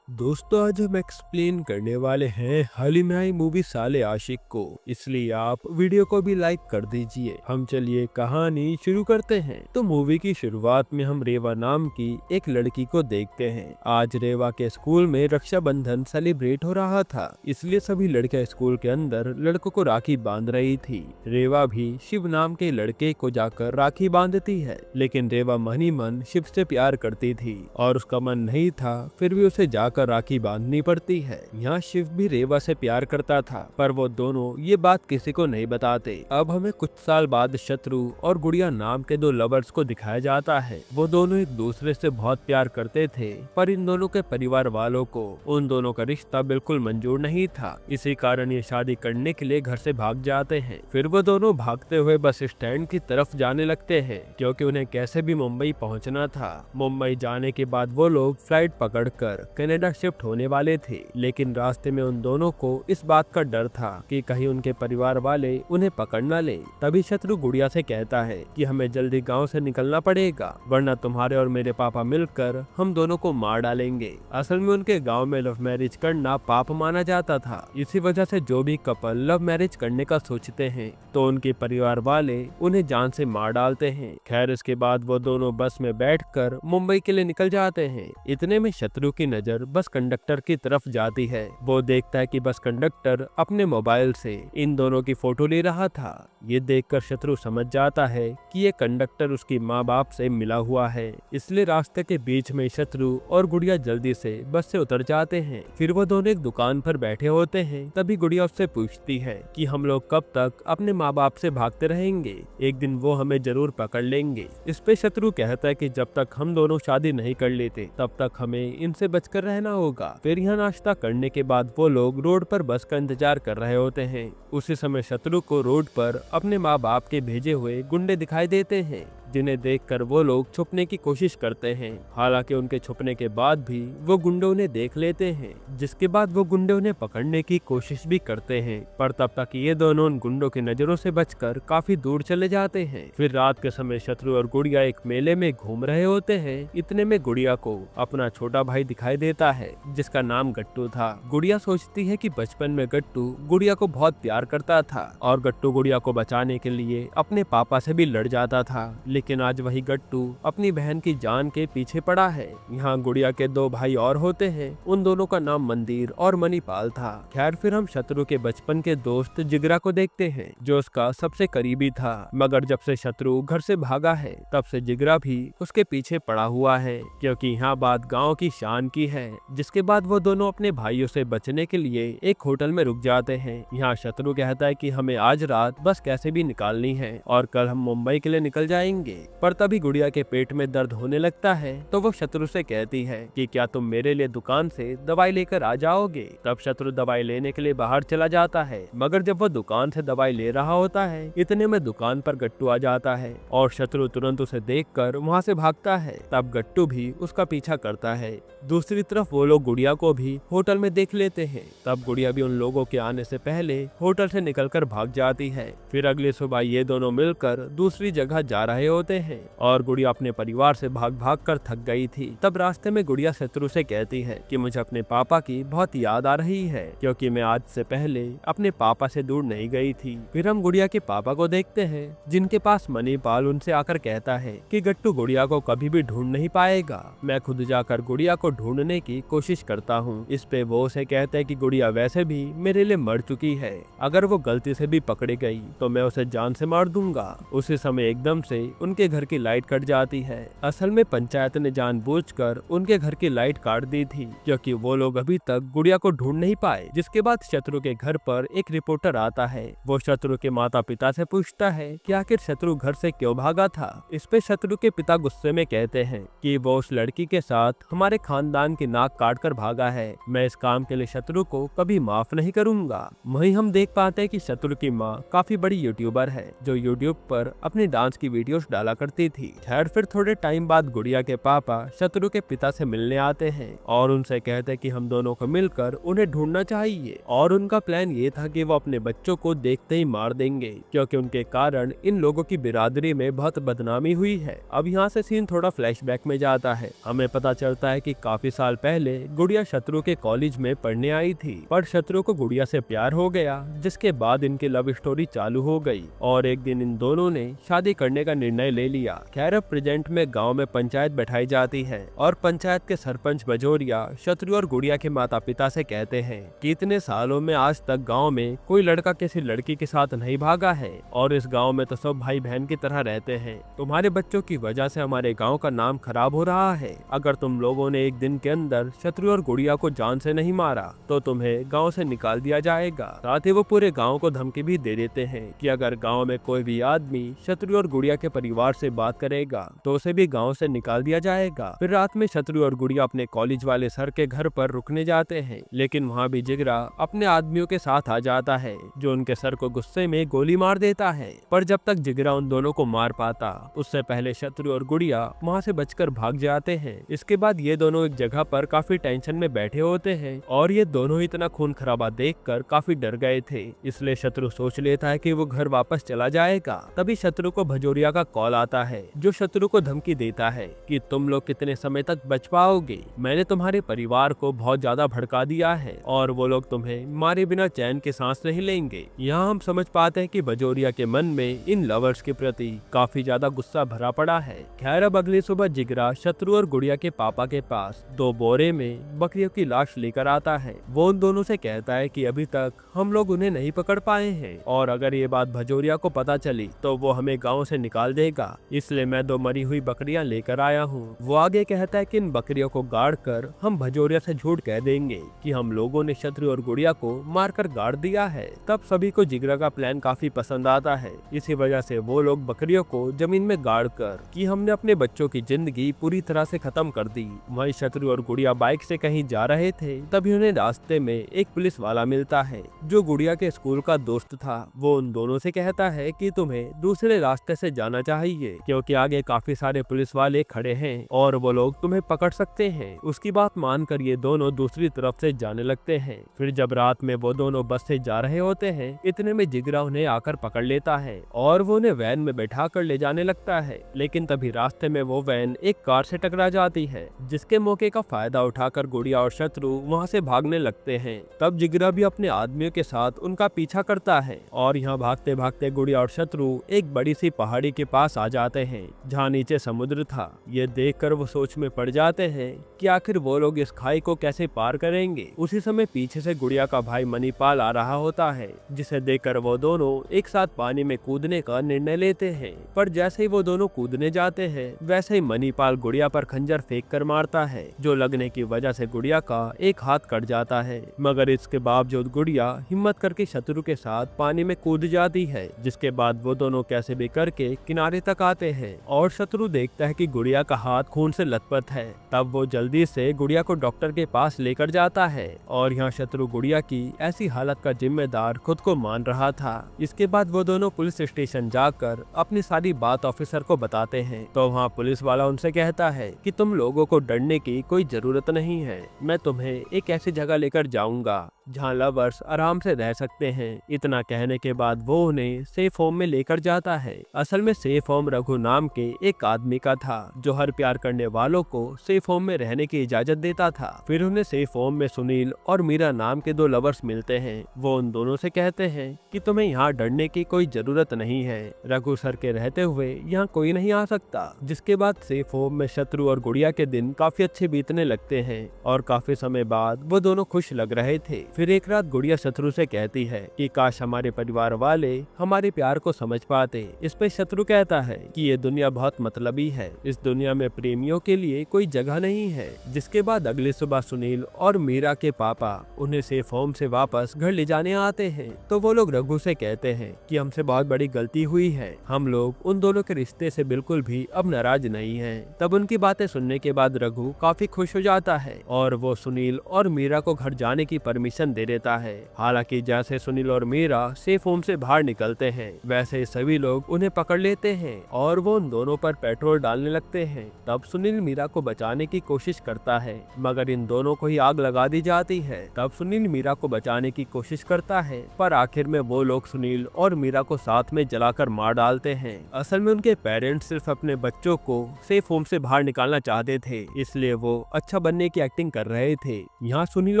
दोस्तों, आज हम एक्सप्लेन करने वाले हैं हाल ही में आई मूवी साले आशिक को, इसलिए आप वीडियो को भी लाइक कर दीजिए। हम चलिए कहानी शुरू करते हैं। तो मूवी की शुरुआत में हम रेवा नाम की एक लड़की को देखते हैं। आज रेवा के स्कूल में रक्षाबंधन सेलिब्रेट हो रहा था, इसलिए सभी लड़कियां स्कूल के अंदर लड़कों को राखी बांध रही थी। रेवा भी शिव नाम के लड़के को जाकर राखी बांधती है, लेकिन रेवा मन ही मन शिव से प्यार करती थी और उसका मन नहीं था, फिर भी उसे जाकर राखी बांधनी पड़ती है। यहाँ शिव भी रेवा से प्यार करता था, पर वो दोनों ये बात किसी को नहीं बताते। अब हमें कुछ साल बाद शत्रु और गुड़िया नाम के दो लवर्स को दिखाया जाता है। वो दोनों एक दूसरे से बहुत प्यार करते थे, पर इन दोनों के परिवार वालों को उन दोनों का रिश्ता बिल्कुल मंजूर नहीं था। इसी कारण ये शादी करने के लिए घर से भाग जाते हैं। फिर वो दोनों भागते हुए बस स्टैंड की तरफ जाने लगते हैं, क्योंकि उन्हें कैसे भी मुंबई पहुंचना था। मुंबई जाने के बाद वो लोग फ्लाइट पकड़कर कनाडा शिफ्ट होने वाले थे, लेकिन रास्ते में उन दोनों को इस बात का डर था कि कहीं उनके परिवार वाले उन्हें पकड़ न ले। तभी शत्रु गुड़िया से कहता है कि हमें जल्दी गांव से निकलना पड़ेगा, वरना तुम्हारे और मेरे पापा मिलकर हम दोनों को मार डालेंगे। असल में उनके गांव में लव मैरिज करना पाप माना जाता था। इसी वजह से जो भी कपल लव मैरिज करने का सोचते हैं तो उनके परिवार वाले उन्हें जान से मार डालते हैं। खैर, इसके बाद वो दोनों बस में बैठकर मुंबई के लिए निकल जाते हैं। इतने में शत्रु की नजर बस कंडक्टर की तरफ जाती है। वो देखता है कि बस कंडक्टर अपने मोबाइल से इन दोनों की फोटो ले रहा था। ये देखकर शत्रु समझ जाता है कि ये कंडक्टर उसकी माँ बाप से मिला हुआ है, इसलिए रास्ते के बीच में शत्रु और गुड़िया जल्दी से बस से उतर जाते हैं। फिर वो दोनों एक दुकान पर बैठे होते हैं। तभी गुड़िया उससे पूछती है कि हम लोग कब तक अपने माँ बाप से भागते रहेंगे, एक दिन वो हमें जरूर पकड़ लेंगे। इस पे शत्रु कहता है कि जब तक हम दोनों शादी नहीं कर लेते तब तक हमें इनसे बचकर रहना होगा। फिर यहाँ नाश्ता करने के बाद वो लोग रोड पर बस का इंतजार कर रहे होते हैं। उसी समय शत्रु को रोड पर अपने माँ बाप के भेजे हुए गुंडे दिखाई देते हैं, जिन्हें देखकर वो लोग छुपने की कोशिश करते हैं। हालांकि उनके छुपने के बाद भी वो गुंडे उन्हें देख लेते हैं, जिसके बाद वो गुंडे उन्हें पकड़ने की कोशिश भी करते हैं, पर तब तक ये दोनों उन गुंडों की नजरों से बचकर काफी दूर चले जाते हैं। फिर रात के समय शत्रु और गुड़िया एक मेले में घूम रहे होते हैं। इतने में गुड़िया को अपना छोटा भाई दिखाई देता है, जिसका नाम गट्टू था। गुड़िया सोचती है कि बचपन में गट्टू गुड़िया को बहुत प्यार करता था और गट्टू गुड़िया को बचाने के लिए अपने पापा से भी लड़ जाता था, लेकिन आज वही गट्टू अपनी बहन की जान के पीछे पड़ा है। यहाँ गुड़िया के दो भाई और होते हैं। उन दोनों का नाम मंदिर और मणिपाल था। खैर, फिर हम शत्रु के बचपन के दोस्त जिगरा को देखते हैं, जो उसका सबसे करीबी था। मगर जब से शत्रु घर से भागा है तब से जिगरा भी उसके पीछे पड़ा हुआ है, क्योंकि यहाँ बात गाँव की शान की है। जिसके बाद वो दोनों अपने भाइयों से बचने के लिए एक होटल में रुक जाते हैं। यहाँ शत्रु कहता है कि हमें आज रात बस कैसे भी निकालनी है और कल हम मुंबई के लिए निकल जाएंगे। पर तभी गुड़िया के पेट में दर्द होने लगता है, तो वो शत्रु से कहती है कि क्या तुम मेरे लिए दुकान से दवाई लेकर आ जाओगे। तब शत्रु दवाई लेने के लिए बाहर चला जाता है, मगर जब वो दुकान से दवाई ले रहा होता है, इतने में दुकान पर गट्टू आ जाता है और शत्रु तुरंत उसे देखकर वहाँ से भागता है। तब गट्टू भी उसका पीछा करता है। दूसरी तरफ वो लोग गुड़िया को भी होटल में देख लेते हैं। तब गुड़िया भी उन लोगों के आने से पहले होटल से निकलकर भाग जाती है। फिर अगली सुबह ये दोनों मिलकर दूसरी जगह जा रहे होते हैं और गुड़िया अपने परिवार से भाग भाग कर थक गई थी। तब रास्ते में गुड़िया शत्रु से कहती है कि मुझे अपने पापा की बहुत याद आ रही है, क्योंकि मैं आज से पहले अपने पापा से दूर नहीं गई थी। फिर हम गुड़िया के पापा को देखते हैं, जिनके पास मणिपाल उनसे आकर कहता है कि गट्टू गुड़िया को कभी भी ढूंढ नहीं पाएगा, मैं खुद जाकर गुड़िया को ढूंढने की कोशिश करता हूँ। इस पे वो उसे कहते हैं कि गुड़िया वैसे भी मेरे लिए मर चुकी है, अगर वो गलती से भी पकड़ी गई तो मैं उसे जान से मार दूंगा। उसी समय एकदम से उनके घर की लाइट कट जाती है। असल में पंचायत ने जानबूझकर उनके घर की लाइट काट दी थी, क्योंकि वो लोग अभी तक गुड़िया को ढूंढ नहीं पाए। जिसके बाद शत्रु के घर पर एक रिपोर्टर आता है। वो शत्रु के माता पिता से पूछता है कि आखिर शत्रु घर से क्यों भागा था। इस पे शत्रु के पिता गुस्से में कहते हैं कि वो उस लड़की के साथ हमारे खानदान की नाक काट कर भागा है। मैं इस काम के लिए शत्रु को कभी माफ नहीं करूंगा। वहीं हम देख पाते हैं कि शत्रु की माँ काफी बड़ी यूट्यूबर है, जो यूट्यूब पर अपनी डांस की वीडियोस डाला करती थी। खैर फिर थोड़े टाइम बाद गुड़िया के पापा शत्रु के पिता से मिलने आते हैं और उनसे कहते हैं कि हम दोनों को मिलकर उन्हें ढूंढना चाहिए। और उनका प्लान ये था कि वो अपने बच्चों को देखते ही मार देंगे, क्योंकि उनके कारण इन लोगों की बिरादरी में बहुत बदनामी हुई है। अब यहाँ से सीन थोड़ा फ्लैशबैक में जाता है। हमें पता चलता है कि काफी साल पहले गुड़िया शत्रु के कॉलेज में पढ़ने आई थी, पर शत्रु को गुड़िया से प्यार हो गया, जिसके बाद इनकी लव स्टोरी चालू हो गई और एक दिन इन दोनों ने शादी करने का निर्णय ले लिया। खैर अब प्रेजेंट में गांव में पंचायत बैठाई जाती है और पंचायत के सरपंच बजोरिया शत्रु और गुड़िया के माता पिता से कहते हैं कि इतने सालों में आज तक गांव में कोई लड़का किसी लड़की के साथ नहीं भागा है और इस गांव में तो सब भाई बहन की तरह रहते हैं। तुम्हारे बच्चों की वजह से हमारे गांव का नाम खराब हो रहा है। अगर तुम लोगों ने एक दिन के अंदर शत्रु और गुड़िया को जान से नहीं मारा तो तुम्हें गाँव से निकाल दिया जाएगा। साथ ही वो पूरे गाँव को धमकी भी दे देते हैं कि अगर गाँव में कोई भी आदमी शत्रु और गुड़िया के परिवार से बात करेगा तो उसे भी गाँव से निकाल दिया जाएगा। फिर रात में शत्रु और गुड़िया अपने कॉलेज वाले सर के घर पर रुकने जाते हैं, लेकिन वहाँ भी जिगरा अपने आदमियों के साथ आ जाता है जो उनके सर को गुस्से में गोली मार देता है। पर जब तक जिगरा उन दोनों को मार पाता उससे पहले शत्रु और गुड़िया वहाँ से बचकर भाग जाते हैं। इसके बाद ये दोनों एक जगह पर काफी टेंशन में बैठे होते हैं और ये दोनों इतना खून खराबा देखकर काफी डर गए थे, इसलिए शत्रु सोच लेता है कि वो घर वापस चला जाएगा। तभी शत्रु को भजोरिया का कॉल आता है जो शत्रु को धमकी देता है कि तुम लोग कितने समय तक बच पाओगे, मैंने तुम्हारे परिवार को बहुत ज्यादा भड़का दिया है और वो लोग तुम्हें मारे बिना चैन की सांस नहीं लेंगे। यहाँ हम समझ पाते हैं कि भजोरिया के मन में इन लवर्स के प्रति काफी ज्यादा गुस्सा भरा पड़ा है। खैर अब अगली सुबह जिगरा शत्रु और गुड़िया के पापा के पास 2 बोरे में बकरियों की लाश लेकर आता है। वो उन दोनों से कहता है कि अभी तक हम लोग उन्हें नहीं पकड़ पाए हैं और अगर ये बात भजोरिया को पता चली तो वो हमें गाँव से निकाल देगा, इसलिए मैं 2 मरी हुई बकरियां लेकर आया हूँ। वो आगे कहता है कि इन बकरियों को गाड़ कर हम भजोरिया से झूठ कह देंगे कि हम लोगों ने शत्रु और गुड़िया को मारकर गाड़ दिया है। तब सभी को जिगरा का प्लान काफी पसंद आता है। इसी वजह से वो लोग बकरियों को जमीन में गाड़ कर कि हमने अपने बच्चों की जिंदगी पूरी तरह से खत्म कर दी। वहीं शत्रु और गुड़िया बाइक से कहीं जा रहे थे, तभी उन्हें रास्ते में एक पुलिस वाला मिलता है जो गुड़िया के स्कूल का दोस्त था। वो उन दोनों से कहता है कि तुम्हें दूसरे रास्ते से जाना चाहिए क्योंकि आगे काफी सारे पुलिस वाले खड़े हैं और वो लोग तुम्हें पकड़ सकते हैं। उसकी बात मानकर ये दोनों दूसरी तरफ से जाने लगते हैं। फिर जब रात में वो दोनों बस से जा रहे होते हैं, इतने में जिगरा उन्हें आकर पकड़ लेता है और वो उन्हें वैन में बैठा कर ले जाने लगता है। लेकिन तभी रास्ते में वो वैन एक कार से टकरा जाती है, जिसके मौके का फायदा उठाकर गुड़िया और शत्रु वहाँ से भागने लगते हैं। तब जिगरा भी अपने आदमियों के साथ उनका पीछा करता है और यहाँ भागते भागते गुड़िया और शत्रु एक बड़ी सी पहाड़ी के पास आ जाते हैं जहाँ नीचे समुद्र था। ये देखकर वो सोच में पड़ जाते हैं कि आखिर वो लोग इस खाई को कैसे पार करेंगे। उसी समय पीछे से गुड़िया का भाई मणिपाल आ रहा होता है, जिसे देखकर वो दोनों एक साथ पानी में कूदने का निर्णय लेते हैं। पर जैसे ही वो दोनों कूदने जाते हैं वैसे ही मणिपाल गुड़िया पर खंजर फेंक कर मारता है, जो लगने की वजह से गुड़िया का एक हाथ कट जाता है। मगर इसके बावजूद गुड़िया हिम्मत करके शत्रु के साथ पानी में कूद जाती है, जिसके बाद वो दोनों कैसे भी करके किनारे तक आते हैं और शत्रु देखता है कि गुड़िया का हाथ खून से लथपथ है। तब वो जल्दी से गुड़िया को डॉक्टर के पास लेकर जाता है और यहाँ शत्रु गुड़िया की ऐसी हालत का जिम्मेदार खुद को मान रहा था। इसके बाद वो दोनों पुलिस स्टेशन जाकर अपनी सारी बात ऑफिसर को बताते हैं, तो वहाँ पुलिस वाला उनसे कहता है कि तुम लोगों को डरने की कोई जरूरत नहीं है, मैं तुम्हें एक ऐसी जगह लेकर जाऊंगा जहाँ लवर्स आराम से रह सकते हैं। इतना कहने के बाद वो उन्हें सेफ होम में लेकर जाता है। असल में सेफ होम रघु नाम के एक आदमी का था जो हर प्यार करने वालों को सेफ होम में रहने की इजाजत देता था। फिर उन्हें सेफ होम में सुनील और मीरा नाम के 2 लवर्स मिलते हैं। वो उन दोनों से कहते हैं कि तुम्हें यहाँ डरने की कोई जरूरत नहीं है, रघु सर के रहते हुए यहाँ कोई नहीं आ सकता। जिसके बाद सेफ होम में शत्रु और गुड़िया के दिन काफी अच्छे बीतने लगते हैं और काफी समय बाद वो दोनों खुश लग रहे थे। फिर एक रात गुड़िया शत्रु से कहती है कि काश हमारे परिवार वाले हमारे प्यार को समझ पाते। इस पे शत्रु कहता है कि ये दुनिया बहुत मतलबी है, इस दुनिया में प्रेमियों के लिए कोई जगह नहीं है। जिसके बाद अगली सुबह सुनील और मीरा के पापा उन्हें सेफ होम से वापस घर ले जाने आते हैं, तो वो लोग रघु से कहते हैं कि हमसे बहुत बड़ी गलती हुई है, हम लोग उन दोनों के रिश्ते से बिल्कुल भी अब नाराज नहीं हैं। तब उनकी बातें सुनने के बाद रघु काफी खुश हो जाता है और वो सुनील और मीरा को घर जाने की परमिशन इन्फॉर्मेशन दे देता है। हालांकि जैसे सुनील और मीरा सेफ होम से बाहर निकलते हैं वैसे सभी लोग उन्हें पकड़ लेते हैं और वो उन दोनों पर पेट्रोल डालने लगते हैं। तब सुनील मीरा को बचाने की कोशिश करता है मगर इन दोनों को ही आग लगा दी जाती है। तब सुनील मीरा को बचाने की कोशिश करता है पर आखिर में वो लोग सुनील और मीरा को साथ में जलाकर मार डालते हैं। असल में उनके पेरेंट्स सिर्फ अपने बच्चों को सेफ होम से बाहर निकालना चाहते थे, इसलिए वो अच्छा बनने की एक्टिंग कर रहे थे। यहाँ सुनील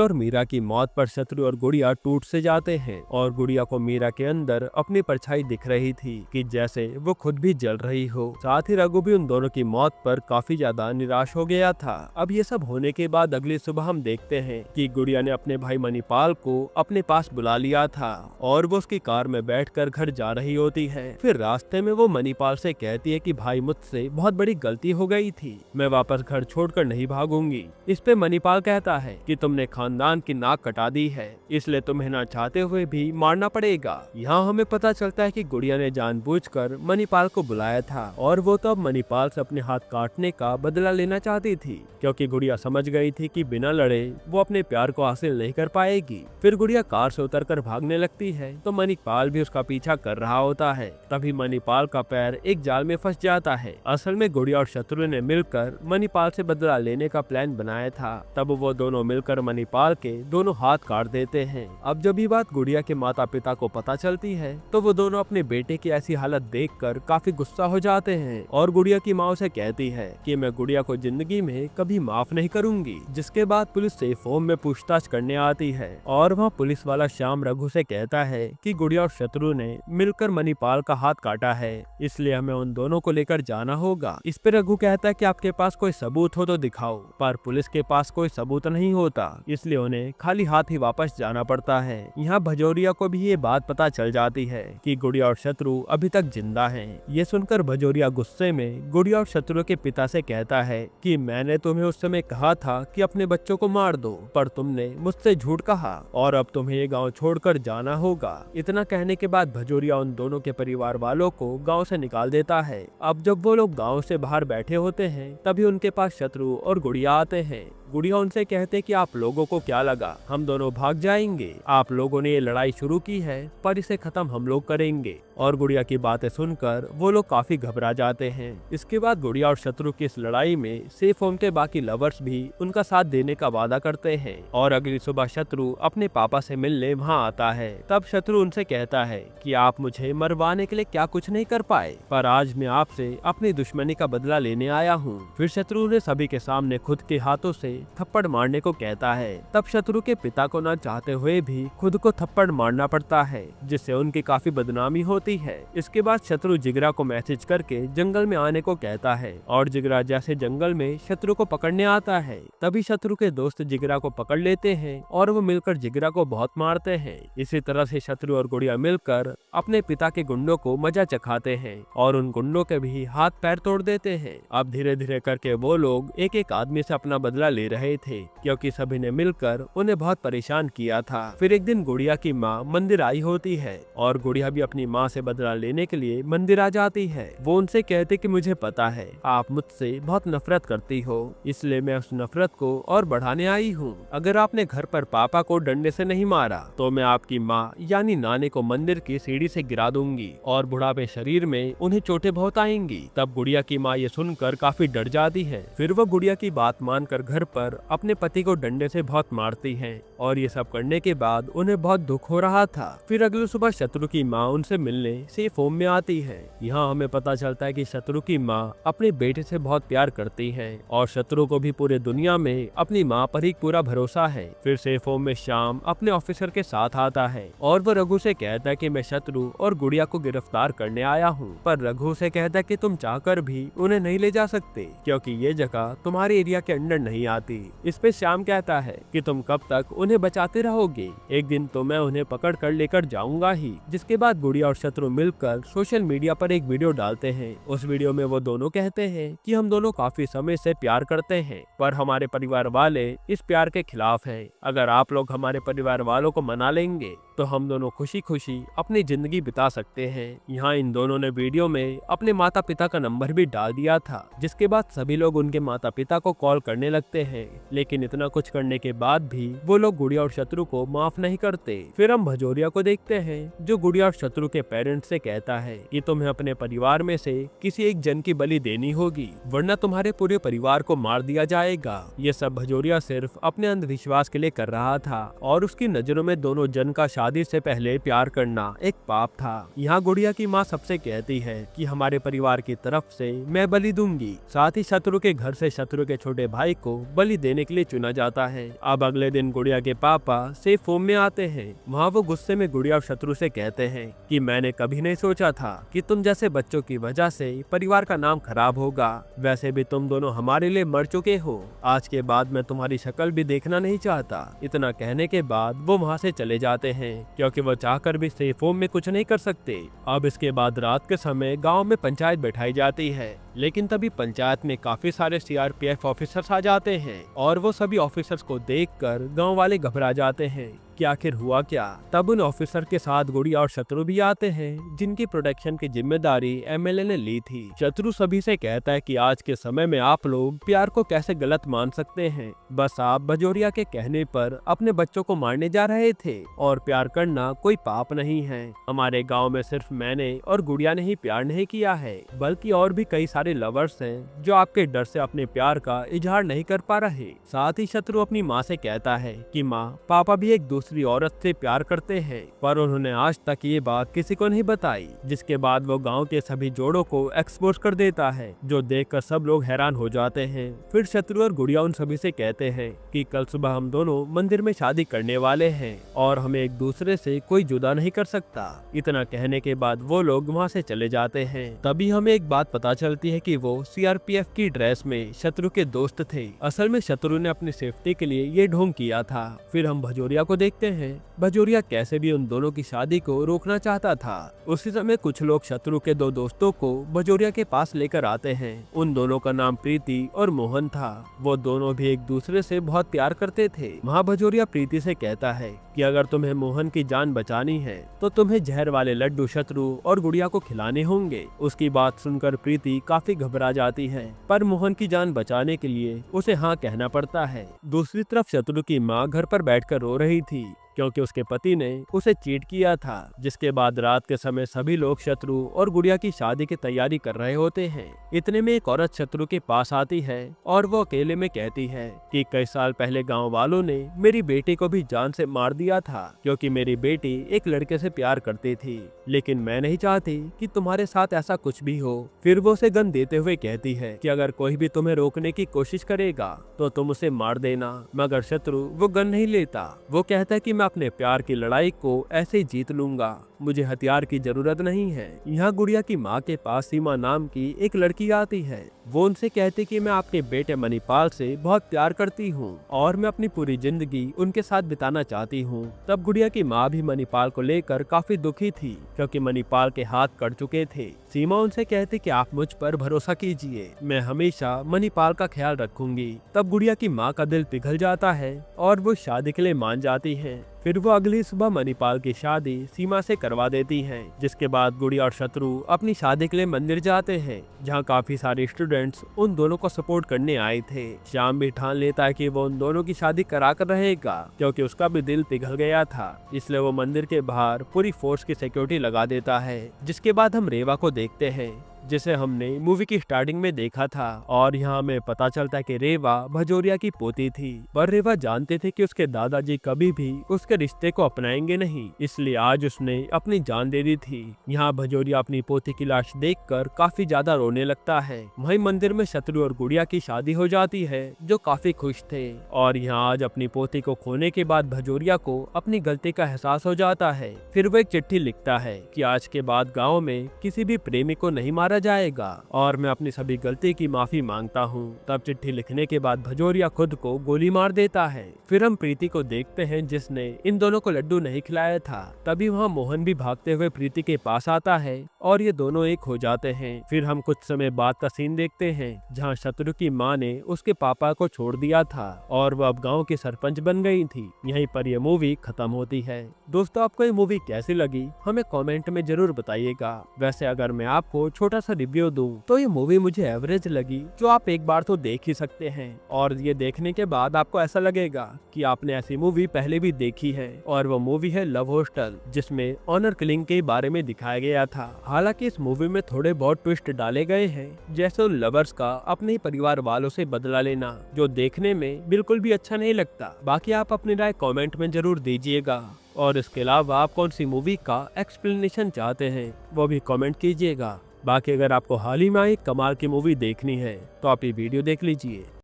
और मीरा की मौत पर शत्रु और गुड़िया टूट से जाते हैं और गुड़िया को मीरा के अंदर अपनी परछाई दिख रही थी कि जैसे वो खुद भी जल रही हो। साथ ही रघु भी उन दोनों की मौत पर काफी ज्यादा निराश हो गया था। अब ये सब होने के बाद अगली सुबह हम देखते हैं कि गुड़िया ने अपने भाई मणिपाल को अपने पास बुला लिया था और वो उसकी कार में बैठकर घर जा रही होती है। फिर रास्ते में वो मणिपाल से कहती है कि भाई मुझसे बहुत बड़ी गलती हो गई थी, मैं वापस घर छोड़कर नहीं भागूंगी। इस पे मणिपाल कहता है कि तुमने खानदान की नाक कटा दी है इसलिए तुम्हें ना चाहते हुए भी मारना पड़ेगा। यहाँ हमें पता चलता है कि गुड़िया ने जानबूझकर मणिपाल को बुलाया था और वो तब मणिपाल से अपने हाथ काटने का बदला लेना चाहती थी क्योंकि गुड़िया समझ गई थी कि बिना लड़े वो अपने प्यार को हासिल नहीं कर पाएगी। फिर गुड़िया कार से उतरकर भागने लगती है तो मणिपाल भी उसका पीछा कर रहा होता है। तभी मणिपाल का पैर एक जाल में फंस जाता है। असल में गुड़िया और शत्रु ने मिलकर मणिपाल से बदला लेने का प्लान बनाया था। तब वो दोनों मिलकर मणिपाल के दोनों हाथ काट देते हैं। अब जब ये बात गुड़िया के माता पिता को पता चलती है तो वो दोनों अपने बेटे की ऐसी हालत देखकर काफी गुस्सा हो जाते हैं और गुड़िया की माँ उसे कहती है कि मैं गुड़िया को जिंदगी में कभी माफ नहीं करूंगी। जिसके बाद पुलिस सेफ होम में पूछताछ करने आती है और वहाँ पुलिस वाला श्याम रघु से कहता है कि गुड़िया और शत्रु ने मिलकर मणिपाल का हाथ काटा है इसलिए हमें उन दोनों को लेकर जाना होगा। इस पे रघु कहता है कि आपके पास कोई सबूत हो तो दिखाओ, पर पुलिस के पास कोई सबूत नहीं होता इसलिए उन्हें खाली हाथ ही वापस जाना पड़ता है। यहाँ भजोरिया को भी ये बात पता चल जाती है कि गुड़िया और शत्रु अभी तक जिंदा हैं। ये सुनकर भजोरिया गुस्से में गुड़िया और शत्रु के पिता से कहता है कि मैंने तुम्हें उस समय कहा था कि अपने बच्चों को मार दो पर तुमने मुझसे झूठ कहा और अब तुम्हें ये गांव छोड़कर जाना होगा। इतना कहने के बाद भजोरिया उन दोनों के परिवार वालों को गांव से निकाल देता है। अब जब वो लोग गांव से बाहर बैठे होते हैं तभी उनके पास शत्रु और गुड़िया आते हैं। गुड़िया उनसे कहते कि आप लोगों को क्या लगा हम दोनों भाग जाएंगे, आप लोगों ने ये लड़ाई शुरू की है पर इसे खत्म हम लोग करेंगे। और गुड़िया की बातें सुनकर वो लोग काफी घबरा जाते हैं। इसके बाद गुड़िया और शत्रु की इस लड़ाई में सेफ होम के बाकी लवर्स भी उनका साथ देने का वादा करते हैं और अगली सुबह शत्रु अपने पापा से मिलने वहाँ आता है। तब शत्रु उनसे कहता है कि आप मुझे मरवाने के लिए क्या कुछ नहीं कर पाए पर आज मैं आपसे अपनी दुश्मनी का बदला लेने आया हूँ। फिर शत्रु ने सभी के सामने खुद के हाथों से थप्पड़ मारने को कहता है। तब शत्रु के पिता को न चाहते हुए भी खुद को थप्पड़ मारना पड़ता है जिससे उनकी काफी बदनामी होती है। इसके बाद शत्रु जिगरा को मैसेज करके जंगल में आने को कहता है और जिगरा जैसे जंगल में शत्रु को पकड़ने आता है तभी शत्रु के दोस्त जिगरा को पकड़ लेते हैं और वो मिलकर जिगरा को बहुत मारते हैं। इसी तरह से शत्रु और गुड़िया मिलकर अपने पिता के गुंडों को मजा चखाते हैं और उन गुंडों के भी हाथ पैर तोड़ देते हैं। अब धीरे धीरे करके वो लोग एक एक आदमी से अपना बदला ले रहे थे क्योंकि सभी ने मिलकर उन्हें बहुत परेशान किया था। फिर एक दिन गुड़िया की माँ मंदिर आई होती है और गुड़िया भी अपनी माँ से बदला लेने के लिए मंदिर आ जाती है। वो उनसे कहते कि मुझे पता है आप मुझसे बहुत नफरत करती हो इसलिए मैं उस नफरत को और बढ़ाने आई हूँ। अगर आपने घर पर पापा को डंडे से नहीं मारा तो मैं आपकी माँ यानी नानी को मंदिर की सीढ़ी से गिरा दूंगी और बुढ़ापे शरीर में उन्हें चोटें बहुत आएंगी। तब गुड़िया की माँ ये सुनकर काफी डर जाती है। फिर वो गुड़िया की बात मानकर घर पर अपने पति को डंडे से बहुत मारती हैं और ये सब करने के बाद उन्हें बहुत दुख हो रहा था। फिर अगली सुबह शत्रु की माँ उनसे मिलने सेफ होम में आती है। यहाँ हमें पता चलता है कि शत्रु की माँ अपने बेटे से बहुत प्यार करती है और शत्रु को भी पूरे दुनिया में अपनी माँ पर ही पूरा भरोसा है। फिर सेफ होम में श्याम अपने ऑफिसर के साथ आता है और वो रघु से कहता है कि मैं शत्रु और गुड़िया को गिरफ्तार करने आया हूँ, पर रघु से कहता है कि तुम चाहकर भी उन्हें नहीं ले जा सकते क्योंकि ये जगह तुम्हारे एरिया के अंडर नहीं आती। इस पे श्याम कहता है कि तुम कब तक उन्हें बचाते रहोगे, एक दिन तो मैं उन्हें पकड़ कर लेकर जाऊंगा ही। जिसके बाद गुड़िया और शत्रु मिलकर सोशल मीडिया पर एक वीडियो डालते हैं। उस वीडियो में वो दोनों कहते हैं कि हम दोनों काफी समय से प्यार करते हैं पर हमारे परिवार वाले इस प्यार के खिलाफ हैं। अगर आप लोग हमारे परिवार वालों को मना लेंगे तो हम दोनों खुशी खुशी अपनी जिंदगी बिता सकते हैं। यहाँ इन दोनों ने वीडियो में अपने माता पिता का नंबर भी डाल दिया था। जिसके बाद सभी लोग उनके माता पिता को कॉल करने लगते हैं हैं, लेकिन इतना कुछ करने के बाद भी वो लोग गुड़िया और शत्रु को माफ नहीं करते। फिर हम भजोरिया को देखते हैं जो गुड़िया और शत्रु के पेरेंट्स से कहता है कि तुम्हें अपने परिवार में से किसी एक जन की बलि देनी होगी, वरना तुम्हारे पूरे परिवार को मार दिया जाएगा। ये सब भजोरिया सिर्फ अपने अंधविश्वास के लिए कर रहा था और उसकी नजरों में दोनों जन का शादी से पहले प्यार करना एक पाप था। यहाँ गुड़िया की माँ सबसे कहती है कि हमारे परिवार की तरफ से मैं बलि दूंगी। साथ ही शत्रु के घर से शत्रु के छोटे भाई को बलि देने के लिए चुना जाता है। अब अगले दिन गुड़िया के पापा सेफ होम में आते हैं। वहाँ वो गुस्से में गुड़िया और शत्रु से कहते हैं कि मैंने कभी नहीं सोचा था कि तुम जैसे बच्चों की वजह से परिवार का नाम खराब होगा। वैसे भी तुम दोनों हमारे लिए मर चुके हो। आज के बाद मैं तुम्हारी शक्ल भी देखना नहीं चाहता। इतना कहने के बाद वो वहाँ से चले जाते हैं क्योंकि वो चाहकर भी सेफ होम में कुछ नहीं कर सकते। अब इसके बाद रात के समय गाँव में पंचायत बैठाई जाती है, लेकिन तभी पंचायत में काफी सारे सीआरपीएफ ऑफिसर्स आ जाते हैं और वो सभी ऑफिसर्स को देखकर गांव वाले घबरा जाते हैं कि आखिर हुआ क्या। तब उन ऑफिसर के साथ गुड़िया और शत्रु भी आते हैं जिनकी प्रोटेक्शन की जिम्मेदारी एमएलए ने ली थी। शत्रु सभी से कहता है कि आज के समय में आप लोग प्यार को कैसे गलत मान सकते हैं। बस आप भजोरिया के कहने पर अपने बच्चों को मारने जा रहे थे और प्यार करना कोई पाप नहीं है। हमारे गाँव में सिर्फ मैंने और गुड़िया ने ही प्यार नहीं किया है, बल्कि और भी कई सारे लवर्स हैं जो आपके डर से अपने प्यार का इजहार नहीं कर पा रहे। साथ ही शत्रु अपनी माँ से कहता है कि माँ, पापा भी एक दूसरी औरत से प्यार करते हैं, पर उन्होंने आज तक ये बात किसी को नहीं बताई। जिसके बाद वो गांव के सभी जोड़ों को एक्सपोज कर देता है, जो देखकर सब लोग हैरान हो जाते हैं। फिर शत्रु और गुड़िया उन सभी से कहते हैं कि कल सुबह हम दोनों मंदिर में शादी करने वाले हैं और हमें एक दूसरे से कोई जुदा नहीं कर सकता। इतना कहने के बाद वो लोग वहाँ से चले जाते हैं। तभी हमें एक बात पता चलती है कि वो सीआरपीएफ की ड्रेस में शत्रु के दोस्त थे। असल में शत्रु ने अपनी सेफ्टी के लिए ये ढोंग किया था। फिर हम भजोरिया को देखते हैं। भजोरिया कैसे भी उन दोनों की शादी को रोकना चाहता था। उसी समय कुछ लोग शत्रु के दो दोस्तों को भजोरिया के पास लेकर आते हैं। उन दोनों का नाम प्रीति और मोहन था। वो दोनों भी एक दूसरे से बहुत प्यार करते थे। वहाँ भजोरिया प्रीति से कहता है कि अगर तुम्हें मोहन की जान बचानी है तो तुम्हें जहर वाले लड्डू शत्रु और गुड़िया को खिलाने होंगे। उसकी बात सुनकर प्रीति काफी घबरा जाती है, पर मोहन की जान बचाने के लिए उसे हाँ कहना पड़ता है। दूसरी तरफ शत्रु की माँ घर पर बैठकर रो रही थी क्योंकि उसके पति ने उसे चीट किया था। जिसके बाद रात के समय सभी लोग शत्रु और गुड़िया की शादी की तैयारी कर रहे होते हैं। इतने में एक औरत शत्रु के पास आती है और वो अकेले में कहती है कि कई साल पहले गांव वालों ने मेरी बेटी को भी जान से मार दिया था क्योंकि मेरी बेटी एक लड़के से प्यार करती थी, लेकिन मैं नहीं चाहती कि तुम्हारे साथ ऐसा कुछ भी हो। फिर वो उसे गन देते हुए कहती है कि अगर कोई भी तुम्हें रोकने की कोशिश करेगा तो तुम उसे मार देना। मगर शत्रु वो गन नहीं लेता। वो कहता है कि मैं अपने प्यार की लड़ाई को ऐसे ही जीत लूंगा, मुझे हथियार की जरूरत नहीं है। यहाँ गुड़िया की माँ के पास सीमा नाम की एक लड़की आती है। वो उनसे कहती कि मैं आपके बेटे मणिपाल से बहुत प्यार करती हूँ और मैं अपनी पूरी जिंदगी उनके साथ बिताना चाहती हूँ। तब गुड़िया की माँ भी मणिपाल को लेकर काफी दुखी थी क्योंकि मणिपाल के हाथ कट चुके थे। सीमा उनसे कहती कि आप मुझ पर भरोसा कीजिए, मैं हमेशा मणिपाल का ख्याल रखूंगी। तब गुड़िया की माँ का दिल पिघल जाता है और वो शादी के लिए मान जाती है। फिर वो अगली सुबह मणिपाल की शादी सीमा से करवा देती हैं। जिसके बाद गुड़िया और शत्रु अपनी शादी के लिए मंदिर जाते हैं, जहाँ काफी सारे स्टूडेंट्स उन दोनों को सपोर्ट करने आए थे। श्याम भी ठान लेता है कि वो उन दोनों की शादी करा कर रहेगा क्योंकि उसका भी दिल पिघल गया था। इसलिए वो मंदिर के बाहर पूरी फोर्स की सिक्योरिटी लगा देता है। जिसके बाद हम रेवा को देखते हैं, जिसे हमने मूवी की स्टार्टिंग में देखा था, और यहाँ हमें पता चलता है कि रेवा भजोरिया की पोती थी। पर रेवा जानते थे कि उसके दादाजी कभी भी उसके रिश्ते को अपनाएंगे नहीं, इसलिए आज उसने अपनी जान दे दी थी। यहाँ भजोरिया अपनी पोती की लाश देखकर काफी ज्यादा रोने लगता है। वहीं मंदिर में शत्रु और गुड़िया की शादी हो जाती है, जो काफी खुश थे। और यहाँ आज अपनी पोती को खोने के बाद भजोरिया को अपनी गलती का एहसास हो जाता है। फिर वो एक चिट्ठी लिखता है कि आज के बाद गाँव में किसी भी प्रेमी को नहीं मारा जाएगा और मैं अपनी सभी गलती की माफी मांगता हूँ। तब चिट्ठी लिखने के बाद भजोरिया खुद को गोली मार देता है। फिर हम प्रीति को देखते हैं जिसने इन दोनों को लड्डू नहीं खिलाया था। तभी वहाँ मोहन भी भागते हुए प्रीति के पास आता है और ये दोनों एक हो जाते हैं। फिर हम कुछ समय बाद का सीन देखते हैं जहाँ शत्रु की माँ ने उसके पापा को छोड़ दिया था और वह अब गाँव की सरपंच बन गई थी। यहीं पर यह मूवी खत्म होती है। दोस्तों, आपको ये मूवी कैसी लगी हमें कमेंट में जरूर बताइएगा। वैसे अगर मैं आपको छोटा सा रिव्यू दूं तो ये मूवी मुझे एवरेज लगी, जो आप एक बार तो देख ही सकते हैं और ये देखने के बाद आपको ऐसा लगेगा कि आपने ऐसी मूवी पहले भी देखी है। और वो मूवी है लव हॉस्टल, जिसमें ऑनर किलिंग के बारे में दिखाया गया था। हालांकि इस मूवी में थोड़े बहुत ट्विस्ट डाले गए हैं, जैसे उन लवर्स का अपने ही परिवार वालों से बदला लेना, जो देखने में बिल्कुल भी अच्छा नहीं लगता। बाकी आप अपनी राय कमेंट में जरूर दीजिएगा और इसके अलावा आप कौन सी मूवी का एक्सप्लेनेशन चाहते हैं वो भी कमेंट कीजिएगा। बाकी अगर आपको हाल ही में आई कमाल की मूवी देखनी है तो आप ये वीडियो देख लीजिए।